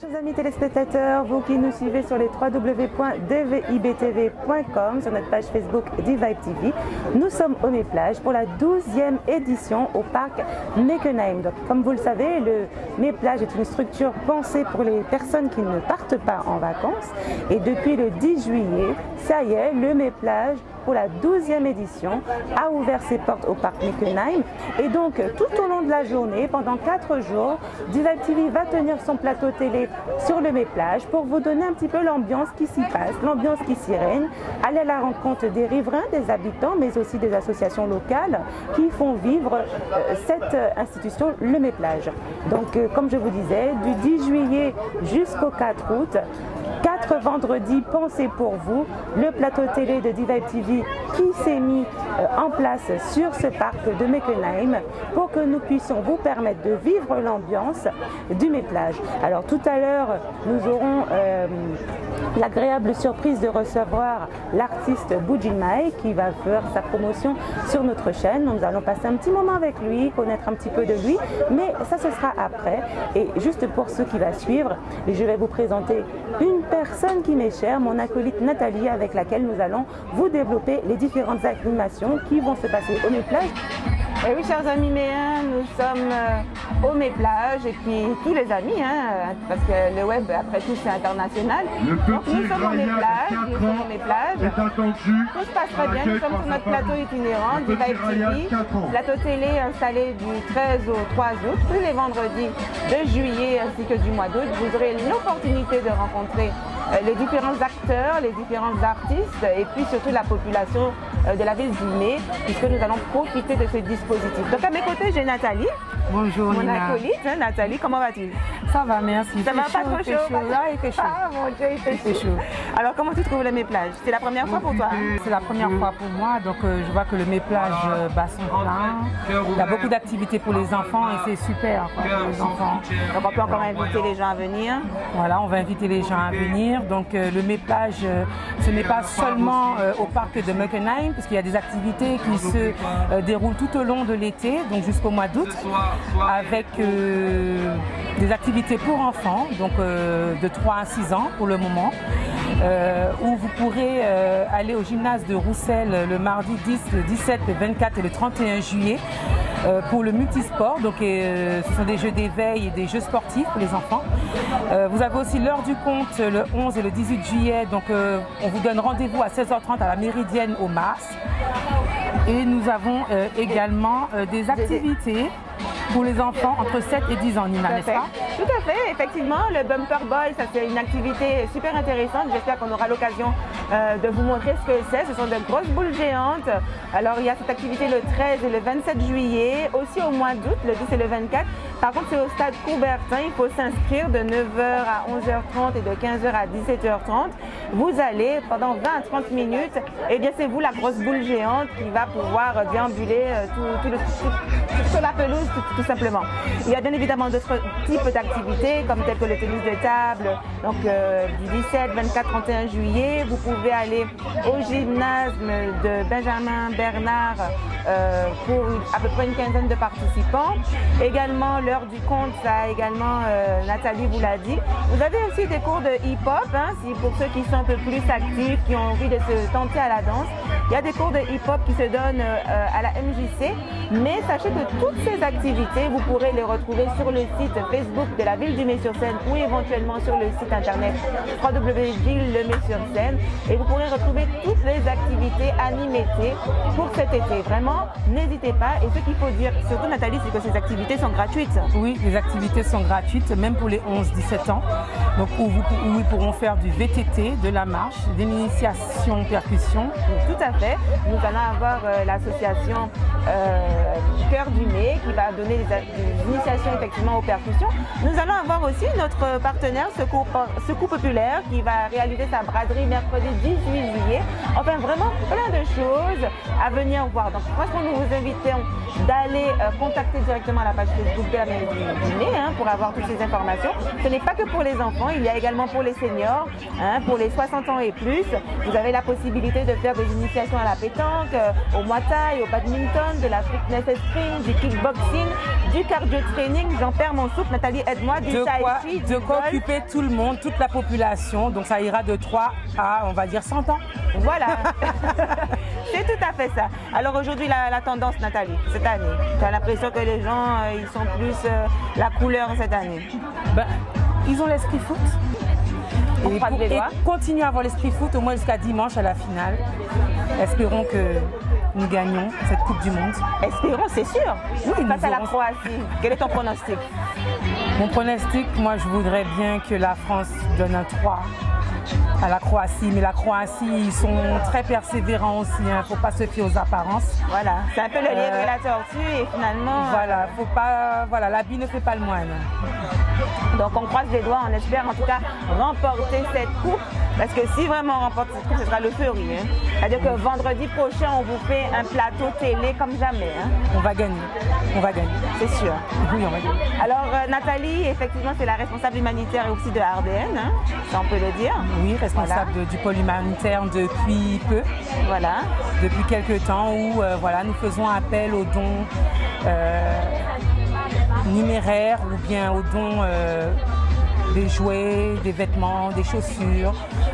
Chers amis téléspectateurs, vous qui nous suivez sur les www.dvibtv.com, sur notre page Facebook Divibe TV, nous sommes au Méplage pour la 12e édition au parc Meckenheim. Donc, comme vous le savez, le Méplage est une structure pensée pour les personnes qui ne partent pas en vacances. Et depuis le 10 juillet, ça y est, le Méplage, pour la 12e édition, a ouvert ses portes au parc Meckenheim. Et donc, tout au long de la journée, pendant 4 jours, Divibe TV va tenir son plateau télé sur le Méplage pour vous donner un petit peu l'ambiance qui s'y passe, l'ambiance qui s'y règne, aller à la rencontre des riverains, des habitants, mais aussi des associations locales qui font vivre cette institution, le Méplage. Donc, comme je vous disais, du 10 juillet jusqu'au 4 août, 4 vendredis pensés pour vous, le plateau télé de Divibe TV qui s'est mis en place sur ce parc de Meckenheim pour que nous puissions vous permettre de vivre l'ambiance du Méplage. Alors tout à l'heure, nous aurons l'agréable surprise de recevoir l'artiste Boudjimai qui va faire sa promotion sur notre chaîne. Nous allons passer un petit moment avec lui, connaître un petit peu de lui, mais ça ce sera après. Et juste pour ce qui va suivre, je vais vous présenter une personne qui m'est chère, mon acolyte Nathalie, avec laquelle nous allons vous développer les différentes animations qui vont se passer au Méplage. Et oui, chers amis méens, nous sommes au Méplage et puis tous les amis, parce que le web, après tout, c'est international. Donc nous sommes au Méplage, tout se passe très bien, nous sommes sur notre plateau itinérant, Divibe TV, plateau télé installé du 13 au 3 août, tous les vendredis de juillet ainsi que du mois d'août. Vous aurez l'opportunité de rencontrer les différents acteurs, les différents artistes et puis surtout la population de la ville d'Imé, puisque nous allons profiter de ce dispositif. Donc à mes côtés, j'ai Nathalie. Bonjour mon Nina. acolyte. Nathalie, comment vas-tu? Ça va, merci. Ça va pas trop chaud? Là, il fait chaud. Ah mon Dieu, il fait chaud. Alors comment tu trouves le Méplage? C'est la première fois pour toi? C'est la première fois pour moi, donc je vois que le Méplage bat son plein. Il y a beaucoup d'activités pour les enfants et c'est super pour les enfants. Donc on peut encore inviter les gens à venir? Voilà, on va inviter les gens à venir. Donc le Méplage, ce n'est pas seulement au parc de Meckenheim, puisqu'il y a des activités qui se déroulent tout au long de l'été, donc jusqu'au mois d'août, avec des activités pour enfants, donc de 3 à 6 ans pour le moment, où vous pourrez aller au gymnase de Roussel le mardi 10, le 17, le 24 et le 31 juillet pour le multisport. Donc ce sont des jeux d'éveil et des jeux sportifs pour les enfants. Vous avez aussi l'heure du compte le 11 et le 18 juillet, donc on vous donne rendez-vous à 16h30 à la Méridienne au Mars. Et nous avons également des activités pour les enfants entre 7 et 10 ans, Nina, n'est-ce pas? Tout à fait, effectivement, le Bumper Ball, ça c'est une activité super intéressante. J'espère qu'on aura l'occasion de vous montrer ce que c'est. Ce sont de grosses boules géantes. Alors il y a cette activité le 13 et le 27 juillet, aussi au mois d'août, le 10 et le 24. Par contre, c'est au stade Coubertin, il faut s'inscrire de 9h à 11h30 et de 15h à 17h30. Vous allez pendant 20 à 30 minutes, et bien c'est vous la grosse boule géante qui va pouvoir déambuler sur la pelouse tout simplement. Il y a bien évidemment d'autres types d'activités comme tel que le tennis de table, donc du 17, 24, 31 juillet. Vous pouvez aller au gymnase de Benjamin Bernard pour à peu près une quinzaine de participants. Également l'heure du compte, ça également Nathalie vous l'a dit. Vous avez aussi des cours de hip-hop, si pour ceux qui sont un peu plus actifs, qui ont envie de se tenter à la danse. Il y a des cours de hip-hop qui se donnent à la MJC, mais sachez que toutes ces activités, vous pourrez les retrouver sur le site Facebook de la ville du Mets-sur-Seine ou éventuellement sur le site internet www.ville-le-Mets-sur-Seine, et vous pourrez retrouver toutes les activités animées pour cet été. Vraiment, n'hésitez pas. Et ce qu'il faut dire, surtout Nathalie, c'est que ces activités sont gratuites. Oui, les activités sont gratuites, même pour les 11-17 ans. Donc où ils pourront faire du VTT, de la marche, de l'initiation percussion. Tout à fait. Nous allons avoir l'association Cœur du Nez qui va donner des initiations effectivement aux percussions. Nous allons avoir aussi notre partenaire Secours Populaire qui va réaliser sa braderie mercredi 18 juillet. Enfin vraiment plein de choses à venir voir. Donc franchement nous vous invitons d'aller contacter directement la page Facebook de la mairie du Nez pour avoir toutes ces informations. Ce n'est pas que pour les enfants, il y a également pour les seniors, pour les 60 ans et plus. Vous avez la possibilité de faire des initiations initiation à la pétanque, au Muay Thai, au badminton, de la fitness escrime, du kickboxing, du cardio training, j'en perds mon souffle, Nathalie, aide-moi, du tai chi, de quoi occuper tout le monde, toute la population, donc ça ira de 3 à, on va dire, 100 ans. Voilà, c'est tout à fait ça. Alors aujourd'hui, la tendance, Nathalie, cette année, tu as l'impression que les gens, ils sont plus la couleur cette année? Ben, ils ont l'esprit foot. Et continuer à avoir l'esprit foot au moins jusqu'à dimanche à la finale. Espérons que nous gagnons cette Coupe du Monde. Espérons, c'est sûr. Oui, face à la Croatie, quel est ton pronostic? Mon pronostic, moi je voudrais bien que la France donne un 3 à la Croatie, mais la Croatie, ils sont très persévérants aussi, il ne faut pas se fier aux apparences. Voilà, c'est un peu le lièvre et la tortue et finalement... Voilà, faut pas, voilà, l'habit ne fait pas le moine. Donc on croise les doigts, on espère en tout cas remporter cette coupe, parce que si vraiment on remporte cette coupe, ce sera l'euphorie. Hein. C'est-à-dire que vendredi prochain, on vous fait un plateau télé comme jamais. Hein. On va gagner, c'est sûr. Oui, on va gagner. Alors Nathalie, effectivement, c'est la responsable humanitaire aussi de RDN, hein, ça on peut le dire. Oui, responsable du pôle humanitaire depuis peu. Voilà. Depuis quelques temps où voilà, nous faisons appel aux dons numéraires ou bien aux dons des jouets, des vêtements, des chaussures,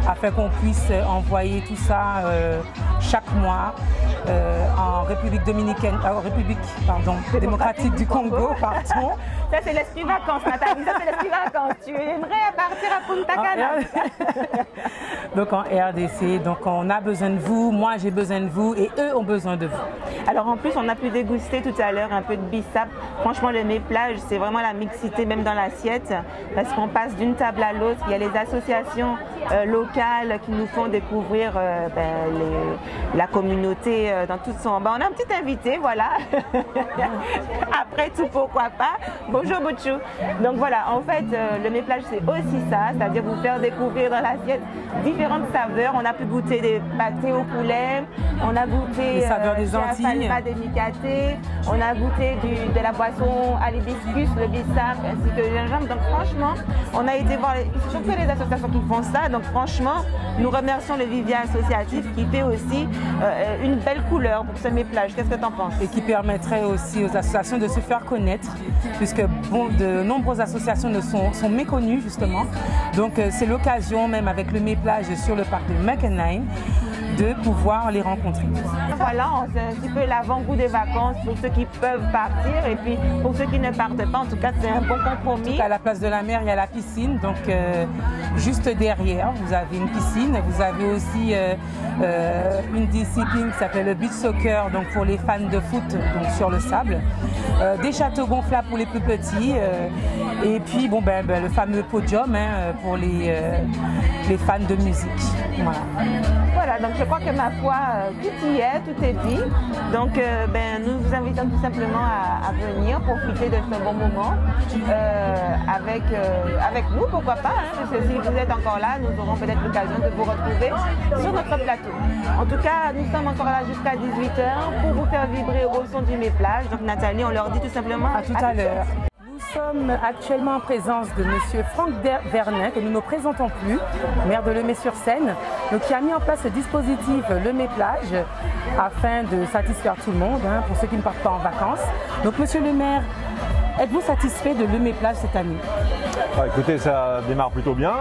afin qu'on puisse envoyer tout ça chaque mois en République dominicaine, démocratique du Congo, pardon. Ça c'est l'esprit vacances, Nathalie, ça c'est l'esprit vacances. Tu aimerais partir à Punta Cana. Donc en RDC, donc on a besoin de vous, moi j'ai besoin de vous et eux ont besoin de vous. Alors en plus on a pu déguster tout à l'heure un peu de bissap. Franchement le mets plage, c'est vraiment la mixité même dans l'assiette, parce qu'on passe d'une table à l'autre. Il y a les associations locales qui nous font découvrir la communauté dans toute son... on a un petit invité, voilà. Après tout, pourquoi pas. Bonjour Bouchou. Donc voilà, en fait, le mets plage c'est aussi ça, c'est-à-dire vous faire découvrir dans l'assiette différentes saveurs. On a pu goûter des pâtés au poulet, on a goûté les saveurs des Antilles, des micatés, on a goûté de la boisson à l'hibiscus, le bissap ainsi que le gingembre. Donc franchement, on a été voir, surtout les associations qui font ça. Donc franchement, nous remercions le Vivien associatif qui fait aussi une belle couleur pour ce mets plage. Qu'est-ce que tu en penses? Et qui permettrait aussi aux associations de se faire connaître, puisque de nombreuses associations sont méconnues justement. Donc c'est l'occasion, même avec le mets plage sur le parc de Meckenheim, de pouvoir les rencontrer. Voilà, c'est un petit peu l'avant-goût des vacances pour ceux qui peuvent partir et puis pour ceux qui ne partent pas, en tout cas c'est un bon compromis. À la place de la mer, il y a la piscine, donc juste derrière, vous avez une piscine. Vous avez aussi une discipline qui s'appelle le beach soccer, donc pour les fans de foot, donc sur le sable. Des châteaux gonflables pour les plus petits et puis bon, le fameux podium pour les fans de musique. Voilà, donc je crois que ma foi, tout y est, tout est dit. Donc nous vous invitons tout simplement à venir profiter de ce bon moment avec nous, pourquoi pas, hein, parce que si vous êtes encore là, nous aurons peut-être l'occasion de vous retrouver sur notre plateau. En tout cas, nous sommes encore là jusqu'à 18 h pour vous faire vibrer au son du mets plage. Donc Nathalie, on leur dit tout simplement à tout à l'heure. Nous sommes actuellement en présence de M. Franck Vernet, que nous ne présentons plus, maire de Lemay-sur-Seine, qui a mis en place ce dispositif le mets plage afin de satisfaire tout le monde, hein, pour ceux qui ne partent pas en vacances. Donc Monsieur le maire, êtes-vous satisfait de le mets plage cette année? Écoutez, ça démarre plutôt bien.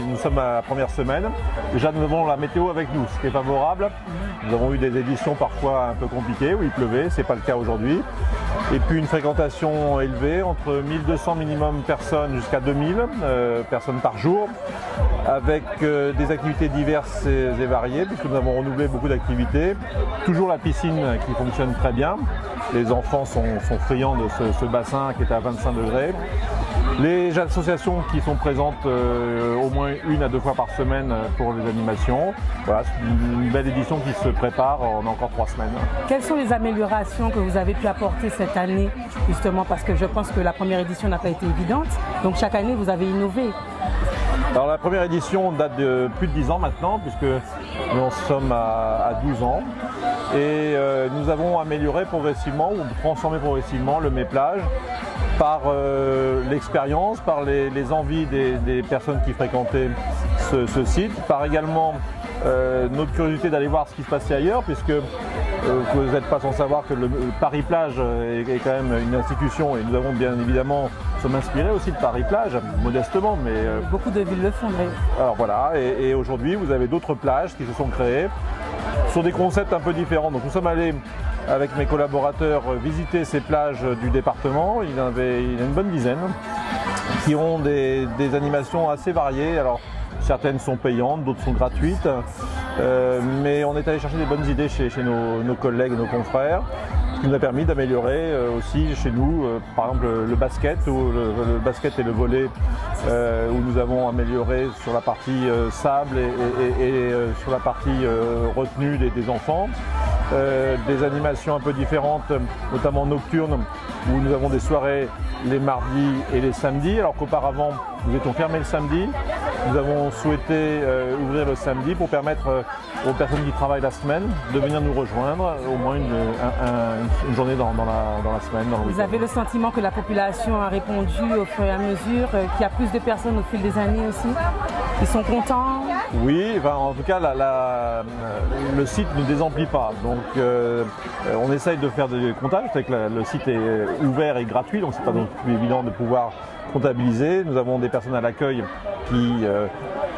Nous sommes à la première semaine. Déjà, nous avons la météo avec nous, ce qui est favorable. Nous avons eu des éditions parfois un peu compliquées où il pleuvait, ce n'est pas le cas aujourd'hui. Et puis une fréquentation élevée, entre 1200 minimum personnes jusqu'à 2000 personnes par jour, avec des activités diverses et variées, puisque nous avons renouvelé beaucoup d'activités. Toujours la piscine qui fonctionne très bien. Les enfants sont friands de ce bassin qui est à 25 degrés. Les associations qui sont présentes au moins 1 à 2 fois par semaine pour les animations. Voilà, c'est une belle édition qui se prépare, on a encore 3 semaines. Quelles sont les améliorations que vous avez pu apporter cette année, justement, parce que je pense que la première édition n'a pas été évidente, donc chaque année vous avez innové. Alors la première édition date de plus de 10 ans maintenant, puisque nous en sommes à 12 ans. Et nous avons amélioré progressivement ou transformé progressivement le mets plage par l'expérience, par les envies des personnes qui fréquentaient ce site, par également notre curiosité d'aller voir ce qui se passait ailleurs, puisque vous n'êtes pas sans savoir que le Paris-Plage est quand même une institution, et nous avons bien évidemment, sommes inspirés aussi de Paris-Plage, modestement, mais... Beaucoup de villes le font, d'ailleurs. Alors voilà, et aujourd'hui vous avez d'autres plages qui se sont créées sur des concepts un peu différents. Donc nous sommes allés avec mes collaborateurs visiter ces plages du département. Il y en a une bonne dizaine qui ont des animations assez variées. Alors certaines sont payantes, d'autres sont gratuites, mais on est allé chercher des bonnes idées chez nos collègues et nos confrères, ce qui nous a permis d'améliorer aussi chez nous, par exemple le basket, ou le basket et le volley, où nous avons amélioré sur la partie sable et sur la partie retenue des enfants. Des animations un peu différentes, notamment nocturnes, où nous avons des soirées les mardis et les samedis, alors qu'auparavant nous étions fermés le samedi. Nous avons souhaité ouvrir le samedi pour permettre aux personnes qui travaillent la semaine de venir nous rejoindre au moins une journée dans la semaine. Dans le Vous avez le sentiment que la population a répondu au fur et à mesure, qu'il y a plus de personnes au fil des années aussi? Ils sont contents? Oui, enfin, en tout cas le site ne désemplit pas, donc on essaye de faire des comptages, c'est que le site est ouvert et gratuit, donc c'est pas non plus évident de pouvoir comptabiliser. Nous avons des personnes à l'accueil qui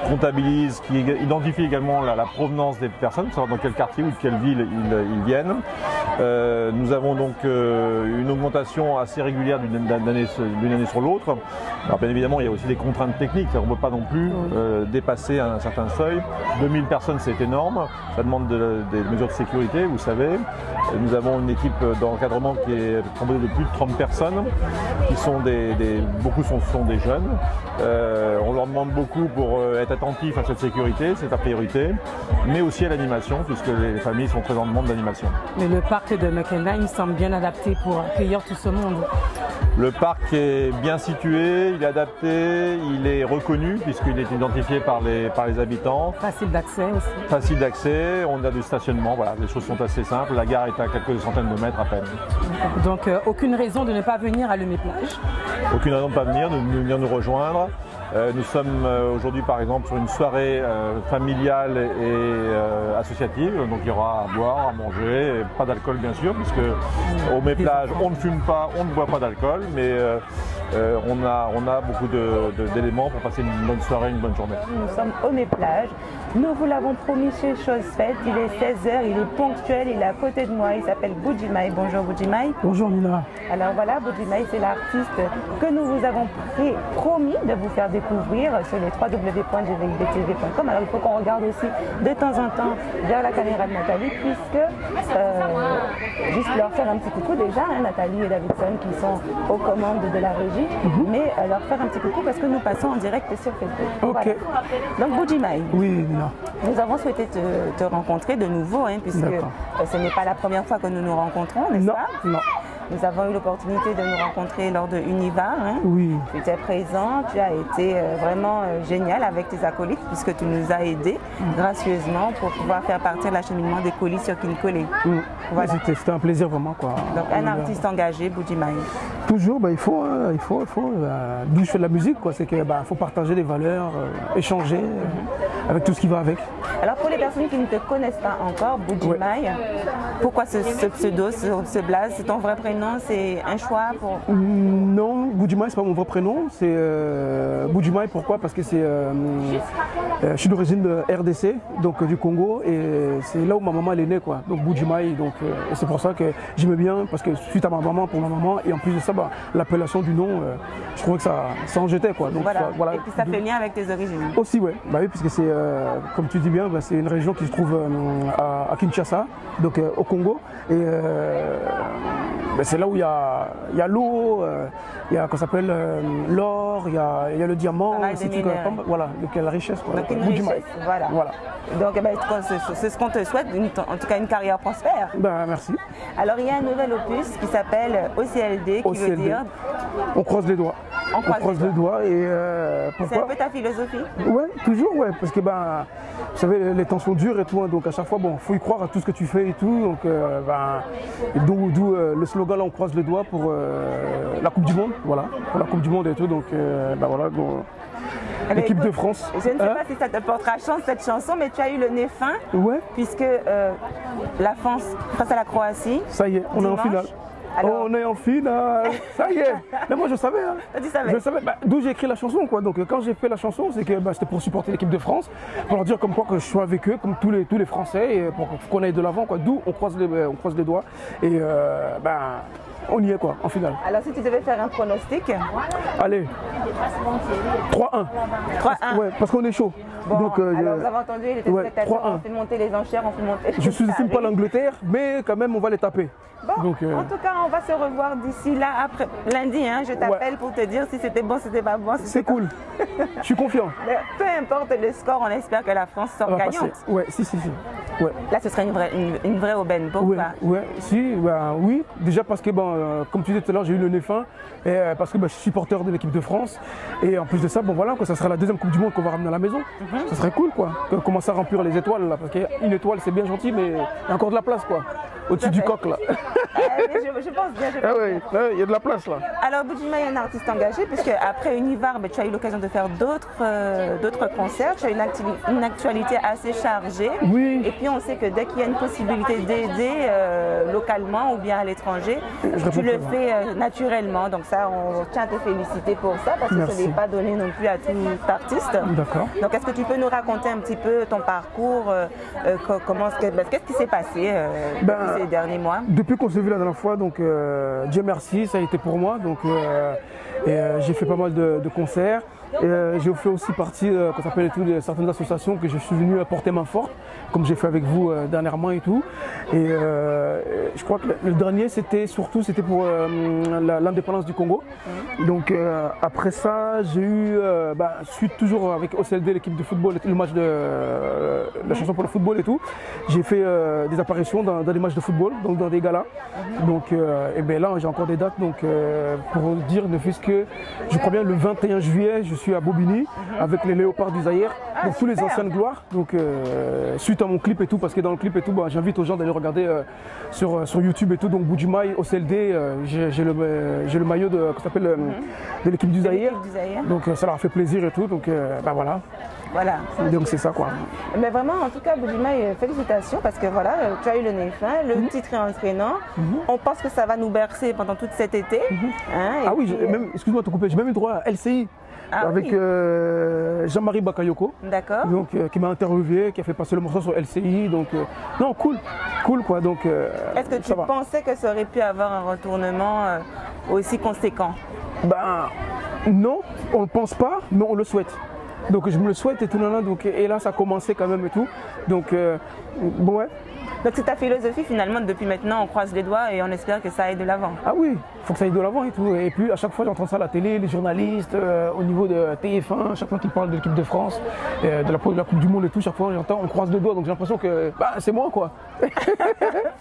comptabilisent, qui identifient également la provenance des personnes, savoir dans quel quartier ou de quelle ville ils viennent. Nous avons donc une augmentation assez régulière d'une année sur l'autre. Alors bien évidemment, il y a aussi des contraintes techniques, on ne peut pas non plus dépasser un certain seuil. 2000 personnes, c'est énorme, ça demande des mesures de sécurité, vous savez. Nous avons une équipe d'encadrement qui est composée de plus de 30 personnes, qui sont beaucoup sont des jeunes. On leur demande beaucoup pour être attentifs à cette sécurité, c'est la priorité, mais aussi à l'animation, puisque les familles sont très en demande d'animation. Mais le parc de Meckenheim semble bien adapté pour accueillir tout ce monde. Le parc est bien situé, il est adapté, il est reconnu puisqu'il est identifié par les habitants. Facile d'accès aussi. Facile d'accès, on a du stationnement, voilà, les choses sont assez simples, la gare est à quelques centaines de mètres à peine. Donc aucune raison de ne pas venir à Lemay-Plage? Aucune raison de ne pas venir, de venir nous rejoindre. Nous sommes aujourd'hui par exemple sur une soirée familiale et associative, donc il y aura à boire, à manger, et pas d'alcool bien sûr, puisque au Meckenheim on ne fume pas, on ne boit pas d'alcool, mais on a beaucoup d'éléments pour passer une bonne soirée, une bonne journée. Nous sommes au Meckenheim, nous vous l'avons promis chez Chose Faite, il est 16h, il est ponctuel, il est à côté de moi, il s'appelle Boudjimai. Bonjour Boudjimai. Bonjour Nina. Alors voilà, Boudjimai, c'est l'artiste que nous vous avons promis de vous faire découvrir sur les www.gvibtv.com. Alors il faut qu'on regarde aussi de temps en temps vers la caméra de Nathalie, puisque juste leur faire un petit coucou déjà, hein, Nathalie et Davidson qui sont aux commandes de la régie, mais leur faire un petit coucou parce que nous passons en direct sur Facebook. Ok. Voilà. Donc Boudjimai, Oui Nina. nous avons souhaité te rencontrer de nouveau, hein, puisque ce n'est pas la première fois que nous nous rencontrons, n'est-ce pas? Non. Nous avons eu l'opportunité de nous rencontrer lors de Univar. Hein. Oui. Tu étais présent, tu as été vraiment génial avec tes acolytes puisque tu nous as aidés gracieusement pour pouvoir faire partir l'acheminement des colis sur Kinkolé. Voilà. C'était un plaisir vraiment quoi. Donc un artiste engagé, Boudjimai. Toujours, il faut d'où je fais de la musique quoi, c'est que faut partager des valeurs, échanger avec tout ce qui va avec. Alors pour les personnes qui ne te connaissent pas encore, Boudjimai, pourquoi ce pseudo, ce blaze, c'est ton vrai prénom? C'est un choix pour... Non, Boudjimai c'est pas mon vrai prénom, c'est Boudjimai. Pourquoi? Parce que je suis d'origine de RDC, donc du Congo, et c'est là où ma maman elle est née quoi. Donc Boudjimai, donc c'est pour ça que j'aimais bien, parce que suite à ma maman, pour ma maman, et en plus de ça, l'appellation du nom, je trouvais que ça en jetait quoi. Donc, voilà. Et puis ça fait lien avec tes origines. Aussi ouais, oui, puisque c'est, comme tu dis bien, c'est une région qui se trouve à Kinshasa, donc au Congo, et c'est là où il y a l'eau, il y a qu'on s'appelle l'or, il y a le diamant, voilà, donc il y a la richesse. Quoi. Donc une richesse, voilà. Donc c'est ce qu'on te souhaite, en tout cas une carrière prospère. Merci. Alors il y a un nouvel opus qui s'appelle OCLD, qui veut dire... On croise les doigts. On croise les doigts et pourquoi? C'est un peu ta philosophie? Ouais, toujours parce que vous savez les temps sont durs et tout, hein, donc à chaque fois faut y croire à tout ce que tu fais et tout, donc d'où le slogan là, on croise les doigts pour la Coupe du Monde, voilà, pour la Coupe du Monde et tout, donc voilà. l'équipe de France. Je ne sais pas si ça te portera chance cette chanson, mais tu as eu le nez fin, puisque la France face à la Croatie. Ça y est, on est en finale. Alors... On est en finale, ça y est. Mais moi je savais, hein. Tu savais. Je savais d'où j'ai écrit la chanson, quoi. Donc quand j'ai fait la chanson, c'est que c'était pour supporter l'équipe de France, pour leur dire comme quoi que je suis avec eux, comme tous les Français, et pour qu'on aille de l'avant, quoi. D'où on croise les doigts et on y est, quoi, en finale. Alors si tu devais faire un pronostic. Allez, 3-1. 3-1. Ouais, parce qu'on est chaud. Bon, donc, alors vous avez entendu, les téléspectateurs ont fait monter les enchères, on fait monter. Je ne sous-estime pas l'Angleterre, mais quand même on va les taper. Bon, donc, en tout cas, on va se revoir d'ici là, après lundi, hein, je t'appelle pour te dire si c'était bon, si c'était pas bon. C'est cool, je suis confiant. Mais peu importe le score, on espère que la France sort gagnante. Ouais, si. Ouais. Là, ce serait une vraie aubaine, pourquoi? Oui, déjà parce que, comme tu disais tout à l'heure, j'ai eu le nez fin, et parce que je suis supporter de l'équipe de France, et en plus de ça, ça sera la deuxième Coupe du Monde qu'on va ramener à la maison. Ça serait cool, quoi, de commencer à remplir les étoiles, là, parce qu'une étoile, c'est bien gentil, mais il y a encore de la place, quoi, au-dessus du coq, là. Je pense bien, il y a de la place, là. Alors, Boudjima est un artiste engagé, puisque après Univar, tu as eu l'occasion de faire d'autres concerts, tu as une actualité assez chargée. Oui. Et puis, on sait que dès qu'il y a une possibilité d'aider localement ou bien à l'étranger, tu le fais naturellement. Donc ça, on tient à te féliciter pour ça, parce que ce n'est pas donné non plus à tout artiste. D'accord. Donc, est-ce que tu peux nous raconter un petit peu ton parcours, qu'est-ce qui s'est passé depuis ces derniers mois? Depuis qu'on s'est vu la dernière fois, donc Dieu merci, ça a été pour moi. Donc j'ai fait pas mal de concerts. J'ai fait aussi partie, qu'on s'appelle de certaines associations que je suis venu porter main forte, comme j'ai fait avec vous dernièrement et tout. Et je crois que le dernier, c'était pour l'indépendance du Congo. Donc après ça, j'ai eu, suite toujours avec OCLD, l'équipe de football, le match de la chanson pour le football et tout. J'ai fait des apparitions dans des matchs de football, donc dans des galas. Donc là, j'ai encore des dates. Donc pour dire, ne fût-ce que, je crois bien le 21 juillet, je suis à Bobigny avec les Léopards du Zaïre, donc tous les anciennes gloires. Donc suite à mon clip et tout, parce que dans le clip et tout, j'invite aux gens d'aller regarder sur YouTube et tout. Donc Boudjima, OCLD, j'ai le maillot de l'équipe du Zaïre. Donc ça leur a fait plaisir et tout. Donc voilà. Voilà. Donc c'est ça, quoi. Mais vraiment, en tout cas, Boudjima, félicitations, parce que voilà, tu as eu le nez fin, le titre est entraînant. On pense que ça va nous bercer pendant tout cet été. Oui, excuse-moi de te couper, j'ai même eu droit à LCI. Avec Jean-Marie Bakayoko, donc qui m'a interviewé, qui a fait passer le morceau sur LCI, donc non, cool quoi. Donc est-ce que tu pensais que ça aurait pu avoir un retournement aussi conséquent? Non, on le pense pas, mais on le souhaite. Donc je me le souhaite et tout, et là ça a commencé quand même et tout, donc ouais. Donc c'est ta philosophie finalement, depuis maintenant on croise les doigts et on espère que ça aille de l'avant. Ah oui, il faut que ça aille de l'avant et tout. Et puis à chaque fois j'entends ça à la télé, les journalistes, au niveau de TF1, chaque fois qu'ils parlent de l'équipe de France, de la Coupe du Monde et tout, chaque fois j'entends on croise les doigts, donc j'ai l'impression que c'est moi, quoi.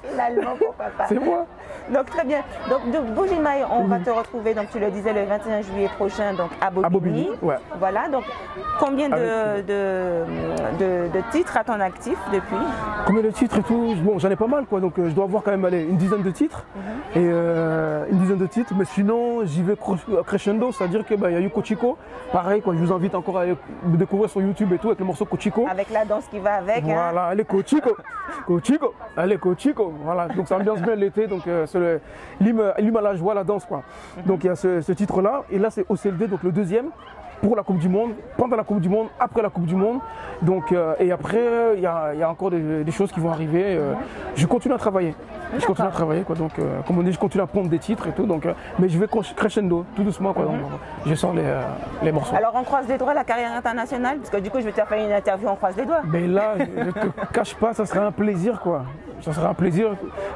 Finalement, pour papa. C'est moi. Donc très bien. Donc Boudjima, on va te retrouver, donc tu le disais, le 21 juillet prochain, donc à Bobigny. Ouais. Voilà, donc combien de titres à ton actif depuis? Combien de titres et tout? Bon, j'en ai pas mal, quoi, donc je dois avoir quand même une dizaine de titres. Et une dizaine de titres, mais sinon j'y vais crescendo, c'est-à-dire qu'il y a eu Kochiko, pareil, quoi, je vous invite encore à me découvrir sur YouTube et tout, avec le morceau Kochiko. Avec la danse qui va avec. Voilà, allez Kochiko, allez Kochiko, voilà, donc ça ambiance bien l'été, donc c'est l'hymne à la joie, la danse, quoi. Donc il y a ce titre-là, et là c'est OCLD, donc le deuxième, pour la Coupe du Monde, pendant la Coupe du Monde, après la Coupe du Monde. Donc, et après, il y a encore des choses qui vont arriver. Je continue à travailler. Je continue à travailler, quoi. Donc, comme on dit, je continue à prendre des titres et tout. Donc, mais je vais crescendo, tout doucement, quoi. Donc, je sors les morceaux. Alors, on croise les doigts, la carrière internationale, parce que du coup, je vais te faire une interview, on croise les doigts. Mais là, je ne te cache pas, ça serait un plaisir, quoi. Ça serait un plaisir.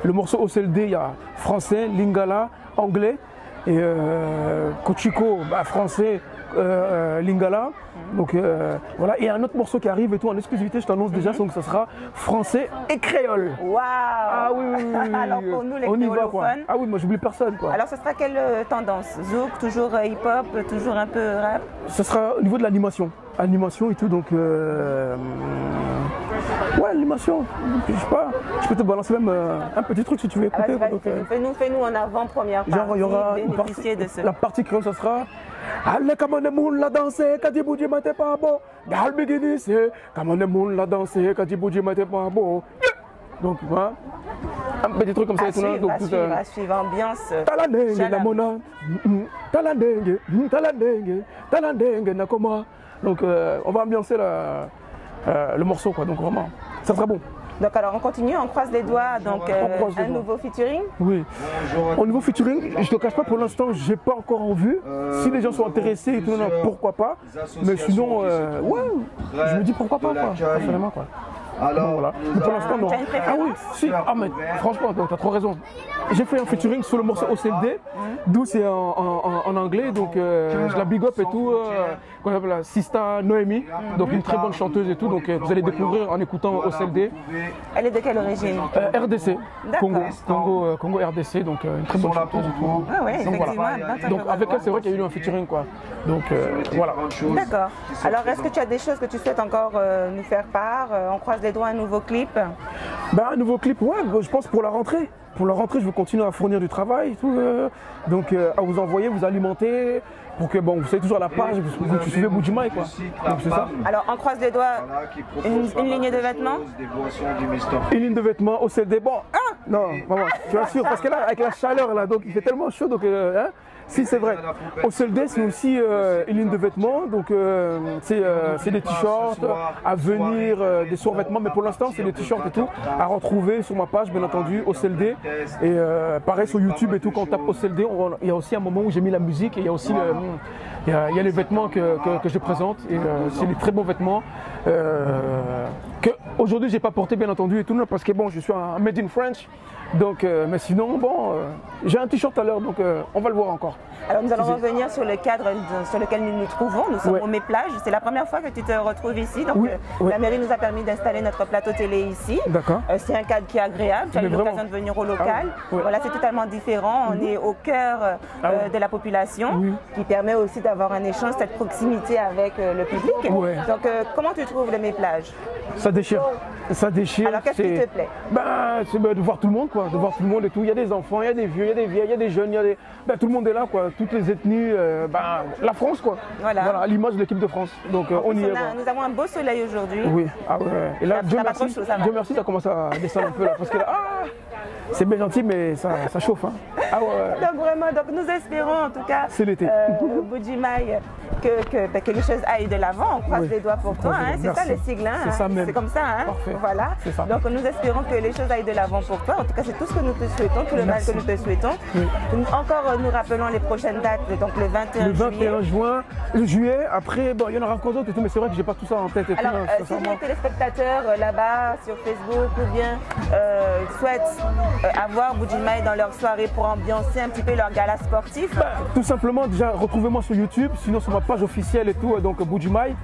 Le morceau OCLD, il y a français, lingala, anglais. Et Kochiko, français, lingala. Donc voilà, et un autre morceau qui arrive et tout en exclusivité, je t'annonce déjà, donc ça sera français et créole. Waouh! Ah oui. Alors pour nous les on y va, quoi. créolophones. Ah oui, moi j'oublie personne, quoi. Alors ce sera quelle tendance? Zouk, toujours hip-hop, toujours un peu rap? Ce sera au niveau de l'animation. Animation et tout, donc Ouais, l'animation. Je sais pas, je peux te balancer même un petit truc si tu veux écouter. Fais-nous en avant-première partie, genre, il y aura bénéficier de ce... La partie créole, ça sera allez, comme on est moun la danser, quand il bouge, t'es pas bon. Gal bigini, c'est comme on est moun la danser, quand il bouge, t'es pas bon. Donc, voilà. Un petit truc comme ça. À suivre, ambiance. Talandengue, la mona. Talandengue, talandengue, talandengue, nakoma. Donc, on va ambiancer le morceau, quoi. Donc, vraiment, ça sera bon. Donc alors on continue, on croise les doigts, donc un nouveau featuring. Oui, au nouveau featuring, je ne te cache pas pour l'instant, je n'ai pas encore en vue. Si les gens sont intéressés et tout, pourquoi pas. Mais sinon, ouais, je me dis pourquoi pas, quoi, personnellement, quoi. Alors, voilà. Mais pour l'instant, non. Ah oui, si, ah, mais franchement, tu as trop raison. J'ai fait un featuring sur le morceau OCLD, d'où c'est en anglais, donc je la big up et tout, qu'on appelle la Sista Noémie, donc une très bonne chanteuse et tout, donc vous allez découvrir en écoutant OCLD. Elle est de quelle origine? RDC, Congo RDC, donc une très bonne chanteuse et tout. Ah ouais, donc, effectivement. Voilà. Donc avec elle, c'est vrai qu'il y a eu un featuring, quoi. Donc voilà. D'accord. Alors est-ce que tu as des choses que tu souhaites encore nous faire part? On croise les doigts, un nouveau clip? Ben, un nouveau clip, ouais, je pense pour la rentrée. Pour la rentrée, je vais continuer à fournir du travail, tout, donc à vous envoyer, vous alimenter, pour que bon, vous soyez toujours à la page, vous suivez Boudjimaï, quoi. Donc c'est ça. Alors on croise les doigts, une ligne de vêtements? Une ligne de vêtements, OCLD, bon, hein? Non, vraiment, tu es sûr, parce que là, avec la chaleur, là, donc il fait tellement chaud, donc, hein? Si c'est vrai. OCLD, c'est aussi une ligne de vêtements, donc c'est des t-shirts à venir, des survêtements, mais pour l'instant c'est des t-shirts et tout à retrouver sur ma page, bien entendu, OCLD. Et pareil sur YouTube et tout, quand on tape OCLD, il y a aussi un moment où j'ai mis la musique et il y a aussi il y a les vêtements que je présente et c'est des très bons vêtements que aujourd'hui j'ai pas porté, bien entendu, et tout, parce que bon, je suis un made in French. Donc, mais sinon, bon, j'ai un t-shirt à l'heure, donc on va le voir encore. Alors nous allons revenir sur le cadre sur lequel nous nous trouvons. Nous sommes au Méplage. C'est la première fois que tu te retrouves ici. Donc la mairie nous a permis d'installer notre plateau télé ici. D'accord. C'est un cadre qui est agréable. Tu as eu l'occasion de venir au local. Voilà, c'est totalement différent. On est au cœur de la population, qui permet aussi d'avoir un échange, cette proximité avec le public. Donc comment tu trouves le Méplage? Ça déchire. Ça déchire. Alors qu'est-ce qui te plaît? C'est de voir tout le monde, quoi. De voir tout le monde et tout. Il y a des enfants, il y a des vieux, il y a des vieilles, il y a des jeunes, il y a des... tout le monde est là, quoi. Toutes les ethnies, la France, quoi. Voilà, à l'image de l'équipe de France. Donc on y est. Nous avons un beau soleil aujourd'hui. Oui, ah ouais. Et là, Dieu merci, ça commence à descendre un peu là. Parce que là, c'est bien gentil, mais ça chauffe. Hein. Ah ouais. Donc vraiment, nous espérons en tout cas, c'est l'été. Boudjimaï, que les choses aillent de l'avant. On croise les doigts pour toi. Hein. C'est ça le sigle. Hein. C'est ça même. C'est comme ça. Hein. Parfait. Voilà. Ça. Donc nous espérons que les choses aillent de l'avant pour toi. En tout cas, c'est tout ce que nous te souhaitons, tout le mal que nous te souhaitons. Encore, nous rappelons les prochaines dates. Donc le 21 juillet. Après, bon, il y en aura encore d'autres et tout, mais c'est vrai que j'ai pas tout ça en tête. Et alors, si les téléspectateurs là-bas sur Facebook ou bien souhaitent avoir Boudjimaï dans leur soirée pour ambiancer un petit peu leur gala sportif? Tout simplement, déjà, retrouvez-moi sur YouTube, sinon sur ma page officielle et tout, donc Boudjimaï,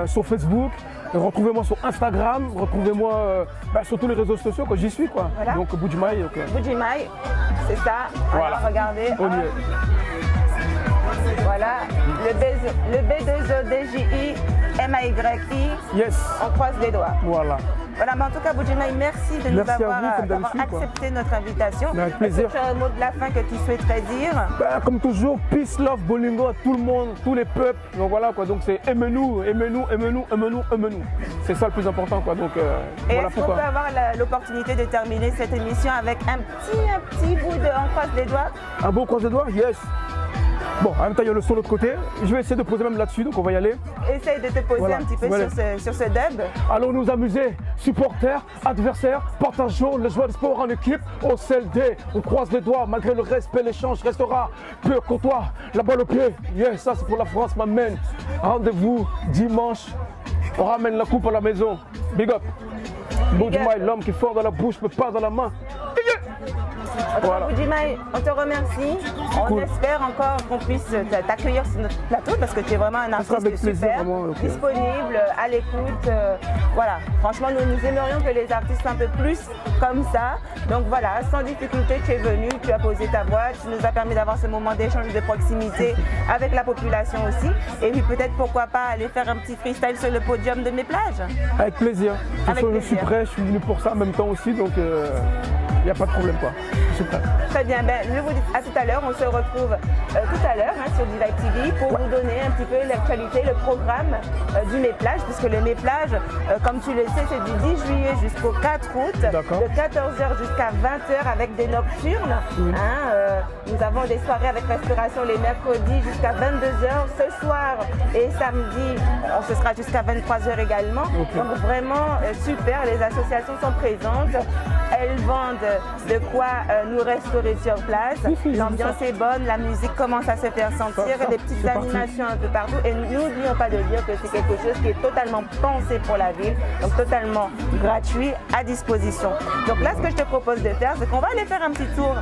sur Facebook, retrouvez-moi sur Instagram, retrouvez-moi sur tous les réseaux sociaux, quand j'y suis, quoi. Voilà. Donc Boudjimaï. Boudjimaï, c'est ça. Voilà. Alors, regardez. On y est. Voilà, le B2ODJI MAYI. Yes. On croise les doigts. Voilà. Voilà, mais en tout cas, Boudjimaï, merci de nous avoir accepté notre invitation. Avec plaisir. Est-ce que tu as un mot de la fin que tu souhaiterais dire? Comme toujours, peace, love, bolingo à tout le monde, tous les peuples. Donc voilà quoi, donc c'est aimez-nous, aimez-nous, aimez-nous, aimez-nous, aimez-nous. C'est ça le plus important quoi. Donc et voilà pourquoi. Est-ce qu'on peut avoir l'opportunité de terminer cette émission avec un petit bout de on croise les doigts? Un beau croise les doigts? Yes. Bon, en même temps, il y a le son de l'autre côté. Je vais essayer de poser même là-dessus, donc on va y aller. Essaye de te poser un petit peu sur ce dub. Allons nous amuser, supporters, adversaires, partageons le joie de sport en équipe. Au CLD, on croise les doigts, malgré le respect, l'échange restera pur courtois. La balle au pied, yes, ça c'est pour la France, m'amène. Rendez-vous dimanche, on ramène la coupe à la maison. Big up. Boudjimaï, l'homme qui est fort dans la bouche, mais pas dans la main. Voilà. Boudjimaï, on te remercie. On espère encore qu'on puisse t'accueillir sur notre plateau parce que tu es vraiment un artiste super, disponible, à l'écoute. Voilà, franchement, nous aimerions que les artistes soient un peu plus comme ça. Donc voilà, sans difficulté, tu es venu, tu as posé ta voix, tu nous as permis d'avoir ce moment d'échange et de proximité avec la population aussi. Et puis peut-être, pourquoi pas, aller faire un petit freestyle sur le podium de mes plages. Avec plaisir. Je suis prêt, je suis venu pour ça en même temps aussi, donc il n'y a pas de problème quoi. Je suis prêt. Très bien, ben, je vous dis à tout à l'heure, on se retrouve tout à l'heure sur Divibe TV pour vous donner un petit peu l'actualité, le programme du Méplage, puisque le Méplage, comme tu le sais, c'est du 10 juillet jusqu'au 4 août, de 14h jusqu'à 20h avec des nocturnes. Nous avons des soirées avec restauration les mercredis jusqu'à 22h, ce soir et samedi, ce sera jusqu'à 23h également. Donc vraiment super, les associations sont présentes. Elles vendent de quoi nous restaurer sur place. L'ambiance est bonne, la musique commence à se faire sentir, des petites animations un peu partout. Et n'oublions pas de dire que c'est quelque chose qui est totalement pensé pour la ville, donc totalement gratuit, à disposition. Donc là, ce que je te propose de faire, c'est qu'on va aller faire un petit tour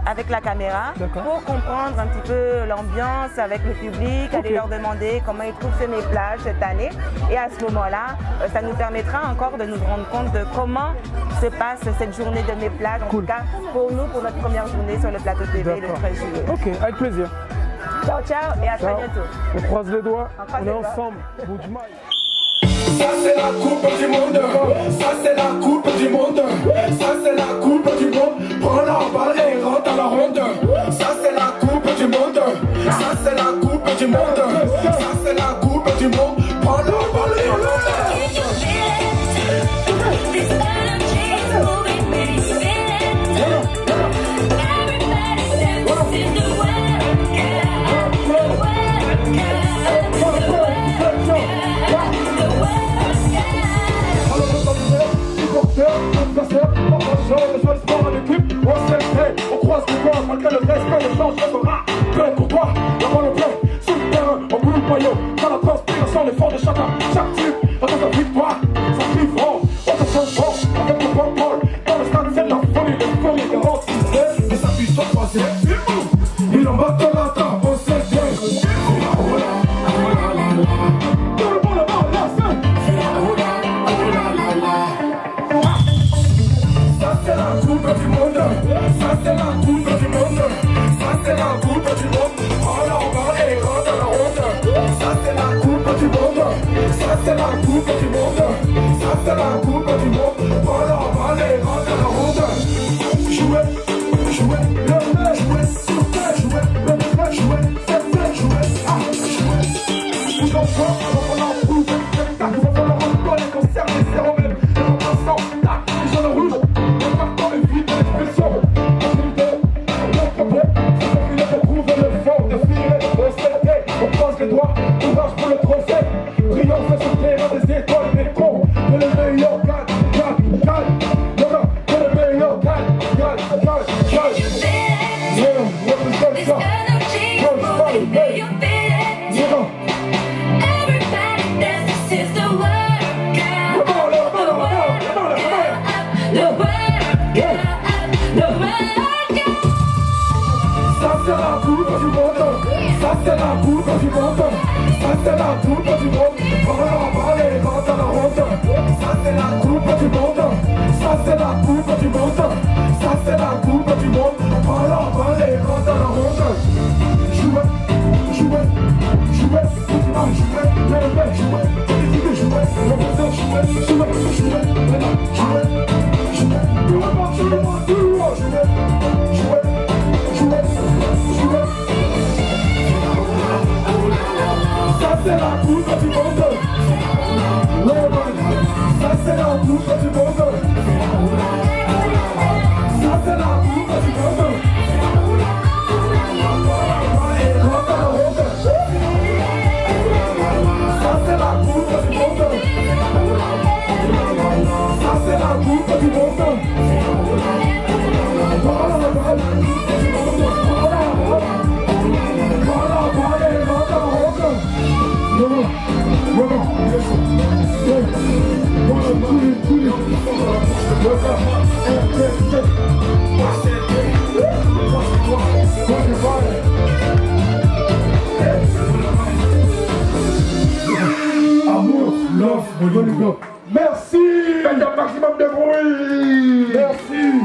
avec la caméra pour comprendre un petit peu l'ambiance avec le public, aller leur demander comment ils trouvent ce Méplage cette année. Et à ce moment-là, ça nous permettra encore de nous rendre compte de comment se passe cette journée de Méplage, en tout cas pour nous, pour notre première journée sur le plateau TV le 13 juillet. Ok, avec plaisir. Ciao, ciao et à très bientôt. On croise les doigts, on est ensemble. Ça c'est la coupe du monde, ça c'est la coupe du monde, ça c'est la coupe du monde, prends la balle et rentre à la ronde. Ça c'est la coupe du monde, ça c'est la coupe du monde, ça c'est la coupe du monde, prends la balle et rentre à la ronde. On croise les doigts, malgré le respect, le temps sera plein pour toi. La balle au plein, sur le terrain, on boule le maillot. Dans la transpiration, l'effort de chacun, chaque type, attends ta victoire, ça crie fort, on te sent fort, avec le bon ball. Dans le stade, c'est la folie, les folie, les rangs, et ça puisse se croiser. Il en bat de la table, on sait bien. C'est la coupe du monde, ça c'est la coupe du monde, ça c'est la coupe du monde, oh là on va aller rendre la ronde. Ça c'est la coupe du monde, ça c'est la coupe du monde, ça c'est la coupe du monde, oh là on va aller rendre la ronde. Jouer, jouer, jouer, jouer, jouer, nous enfants, on en trouve, nous va falloir encore les concerts, les zéros même, les remplaçants, les jeunes rouges. On croise les doigts, on marche pour le trophée. Brillant fait sur le terrain des étoiles, des cons. Que le meilleur gagne, gagne, gagne. Que le meilleur gagne, gagne, gagne, gagne. Yeah, represent ça. Everybody dances, it's the workout. Ça c'est la coupe du monde, ça c'est la coupe du monde, ça c'est la coupe du monde, parle et rentre à la ronde. Ça c'est la coupe du monde, ça c'est la coupe du monde, ça c'est la coupe du monde, parle et rentre à la ronde. Jouer, jouer, jouer, jouer, jouer, jouer, ça c'est la coupe du monde. Ça c'est la coupe du monde. Ça c'est la coupe du monde. Ça c'est la coupe du monde. Ça c'est la coupe du monde. faites un maximum de bruit. Merci.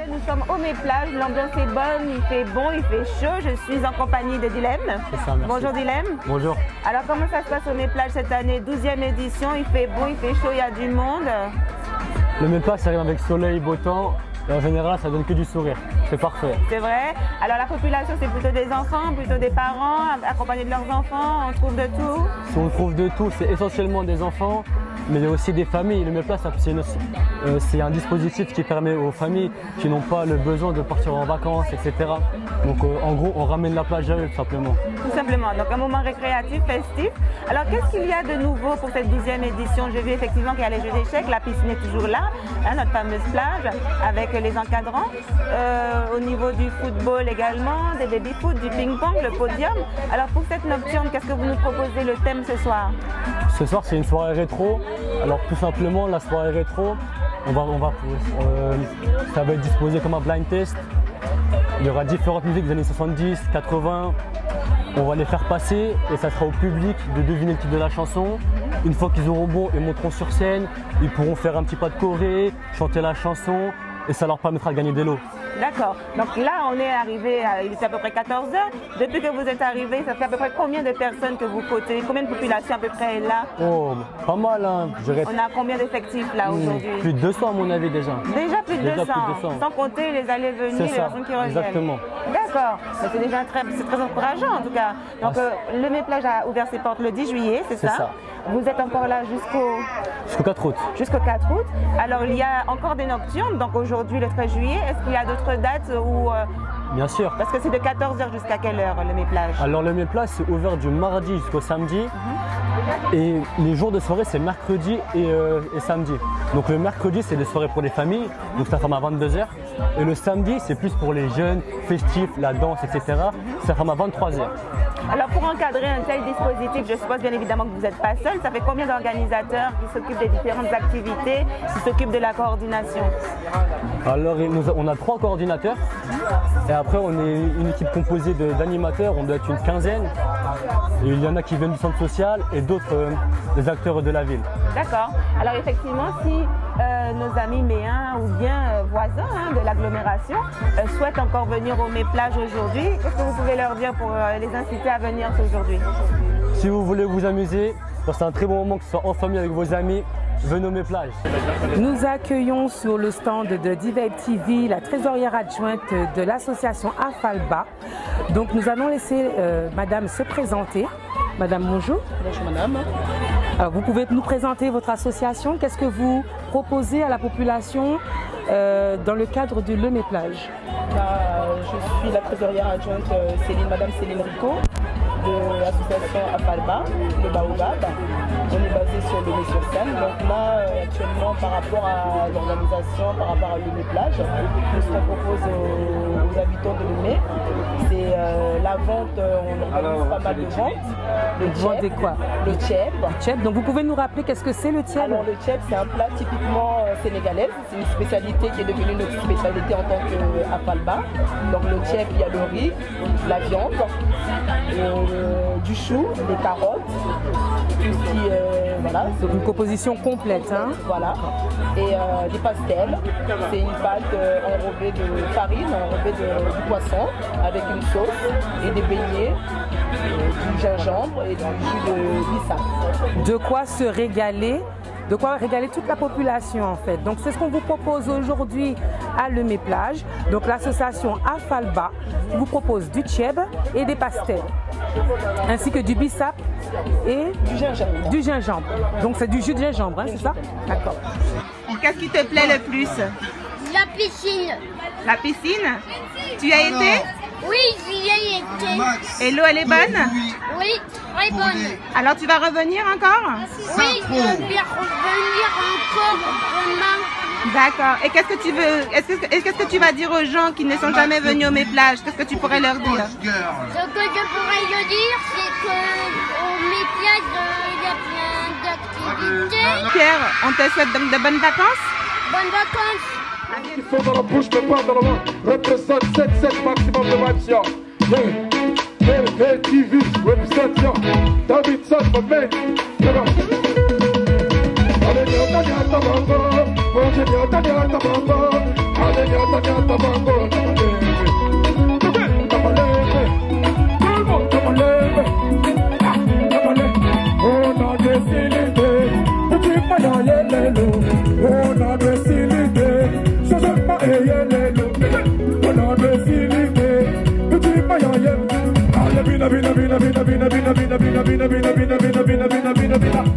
Nous sommes au Mes-Plages, l'ambiance est bonne, il fait bon, il fait chaud. Je suis en compagnie de Dilem. Ça, bonjour Dilem. Bonjour. Alors comment ça se passe au Mes-Plages cette année, 12e édition, il fait bon, il fait chaud, il y a du monde. Le Mes-Plages, ça arrive avec soleil, beau temps. Et en général, ça donne que du sourire. C'est parfait. C'est vrai. Alors la population, c'est plutôt des enfants, plutôt des parents, accompagnés de leurs enfants, on trouve de tout. Si on trouve de tout, c'est essentiellement des enfants, mais il y a aussi des familles. Le Mes-Plages, c'est un dispositif qui permet aux familles qui n'ont pas le besoin de partir en vacances, etc. Donc en gros, on ramène la plage à eux, tout simplement. Tout simplement. Donc un moment récréatif, festif. Alors qu'est-ce qu'il y a de nouveau pour cette 12e édition? J'ai vu effectivement qu'il y a les jeux d'échecs, la piscine est toujours là, hein, notre fameuse plage, avec les encadrants. Au niveau du football également, des baby-foot, du ping-pong, le podium. Alors pour cette nocturne, qu'est-ce que vous nous proposez, le thème ce soir? Ce soir, c'est une soirée rétro. Alors tout simplement, la soirée rétro, ça va être disposé comme un blind test. Il y aura différentes musiques des années 70, 80. On va les faire passer et ça sera au public de deviner le titre de la chanson. Une fois qu'ils auront bon, ils monteront sur scène, ils pourront faire un petit pas de choré, chanter la chanson et ça leur permettra de gagner des lots. D'accord. Donc là, on est arrivé, il est à peu près 14 h. Depuis que vous êtes arrivé, ça fait à peu près combien de personnes que vous côtoyez? Combien de population à peu près est là? Oh, pas mal, hein. On a combien d'effectifs là aujourd'hui? Plus de 200 à mon avis déjà. Déjà plus de 200, sans compter les allées-venues, les personnes qui reviennent. Exactement. D'accord, c'est déjà très encourageant en tout cas. Donc le Mes-Plages a ouvert ses portes le 10 juillet, c'est ça? Vous êtes encore là jusqu'au 4 août. Jusqu'au 4 août. Alors il y a encore des nocturnes, donc aujourd'hui le 13 juillet. Est-ce qu'il y a d'autres dates où Bien sûr. Parce que c'est de 14 h jusqu'à quelle heure le Mes-Plages? Alors le Mes-Plages c'est ouvert du mardi jusqu'au samedi. Et les jours de soirée c'est mercredi et samedi. Donc le mercredi c'est des soirées pour les familles, donc ça ferme à 22 h. Et le samedi c'est plus pour les jeunes, festifs, la danse, etc. Ça ferme à 23 h. Alors pour encadrer un tel dispositif, je suppose bien évidemment que vous n'êtes pas seul. Ça fait combien d'organisateurs qui s'occupent des différentes activités, qui s'occupent de la coordination? Alors on a 3 coordinateurs et après on est une équipe composée d'animateurs, on doit être une quinzaine. Et il y en a qui viennent du centre social et d'autres des acteurs de la ville. D'accord. Alors effectivement, si nos amis méens ou bien voisins de l'agglomération souhaitent encore venir au Mes-Plages aujourd'hui, qu'est-ce que vous pouvez leur dire pour les inciter à venir aujourd'hui? Si vous voulez vous amuser, c'est un très bon moment que ce soit en famille avec vos amis, venez au Mes-Plages. Nous accueillons sur le stand de D-Vibe TV la trésorière adjointe de l'association AFALBA. Donc nous allons laisser madame se présenter. Madame, bonjour. Bonjour madame. Alors, vous pouvez nous présenter votre association. Qu'est-ce que vous proposez à la population dans le cadre du Le Mes-Plages? Je suis la trésorière adjointe Madame Céline Rico de l'association AFALBA, le Baobab. On est basé sur le Mes-sur-Seine. Donc là, actuellement, par rapport à l'organisation, par rapport à le Mes-Plages, ce qu'on propose aux habitants de Lemay, c'est la vente, on organise pas mal de ventes. Vous vendez quoi? Le tchèp. Tchèp. Donc vous pouvez nous rappeler qu'est-ce que c'est le tchèp? Alors le tchèp, c'est un plat typiquement sénégalais. C'est une spécialité qui est devenue notre spécialité en tant qu'AFALBA. Donc le tchèp, il y a le riz, la viande, du chou, des carottes, tout ce qui voilà. Donc une composition complète, hein? Voilà. Et des pastels. C'est une pâte enrobée de farine, enrobée de poisson avec une sauce et des beignets, du gingembre et du jus de bissap. De quoi se régaler? De quoi régaler toute la population en fait. Donc c'est ce qu'on vous propose aujourd'hui à Le Mes-Plages. Donc l'association AFALBA vous propose du tchèb et des pastels, ainsi que du bissap et du gingembre. Donc c'est du jus de gingembre, hein, c'est ça? D'accord. Qu'est-ce qui te plaît le plus? La piscine. La piscine? Tu as été? Oui, j'y ai été. Et l'eau elle est bonne? Oui, très bonne. Alors tu vas revenir encore? Oui, je vais revenir encore demain. D'accord. Et qu'est-ce que tu veux? Qu'est-ce que tu vas dire aux gens qui ne sont jamais venus au Mes-Plages? Qu'est-ce que tu pourrais leur dire? Ce que je pourrais leur dire, c'est qu'au Mes-Plages, il y a plein d'activités. Pierre, on te souhaite donc de bonnes vacances? Bonnes vacances. Ils sont dans la bouche, mais pas dans la main. Représente 7 maximum de vibes, TV, represent, David Son, my man. Allez, Bina